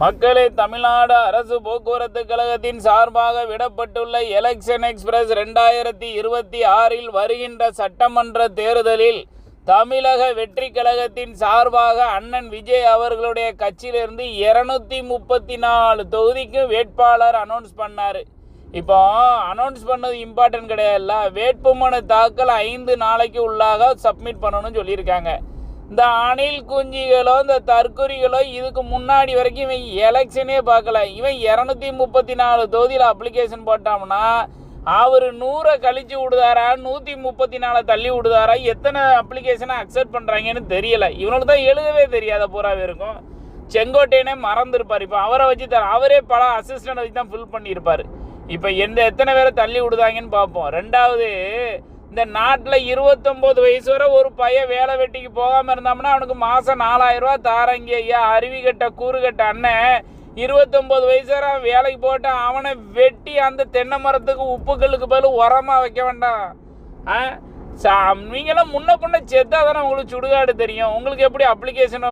மக்களே, தமிழ்நாடு அரசு போக்குவரத்து கழகத்தின் சார்பாக விடப்பட்டுள்ள எலெக்ஷன் எக்ஸ்பிரஸ் 2026 வருகின்ற சட்டமன்ற தேர்தலில் தமிழக வெற்றி கழகத்தின் சார்பாக அண்ணன் விஜய் அவர்களுடைய கட்சியிலிருந்து 234 தொகுதிக்கு வேட்பாளர் அனௌன்ஸ் பண்ணார். இப்போ அனௌன்ஸ் பண்ணது இம்பார்ட்டன்ட் கிடையாதுல்ல, வேட்புமனு தாக்கல் 5 நாளைக்கு உள்ளாக சப்மிட் பண்ணணும்னு சொல்லியிருக்காங்க. இந்த அணில் குஞ்சிகளோ இந்த தற்கொலைகளோ இதுக்கு முன்னாடி வரைக்கும் இவன் எலெக்ஷனே பார்க்கல. இவன் 234 தொகுதியில் அப்ளிகேஷன் போட்டான்னா அவர் 100 கழிச்சு விடுதாரா, 134 தள்ளி விடுதாரா, எத்தனை அப்ளிகேஷனை அக்செப்ட் பண்ணுறாங்கன்னு தெரியல. இவனுக்கு தான் எழுதவே தெரியாத பூராவே இருக்கும். செங்கோட்டையனே மறந்துருப்பார். இப்போ அவரை வச்சு அவரே பல அசிஸ்டண்டை வச்சு தான் ஃபில் பண்ணியிருப்பார். இப்போ எத்தனை பேரை தள்ளி விடுதாங்கன்னு பார்ப்போம். ரெண்டாவது, இந்த நாட்டில் 29 வயசு வரை ஒரு பையன் வேலை வெட்டிக்கு போகாமல் இருந்தாங்கன்னா அவனுக்கு மாதம் 4000 ரூபா தாரங்க. ஐயா, அருவிகட்ட கூறுகட்ட அண்ணன் 29 வயசு வரை வேலைக்கு போட்டு அவனை வெட்டி அந்த தென்னை மரத்துக்கு உப்புக்கல்லுக்கு பதில் உரமாக வைக்க வேண்டாம். நீங்களாம் முன்ன பின்ன செத்தா தானே உங்களுக்கு சுடுகாடு தெரியும். உங்களுக்கு எப்படி அப்ளிகேஷன்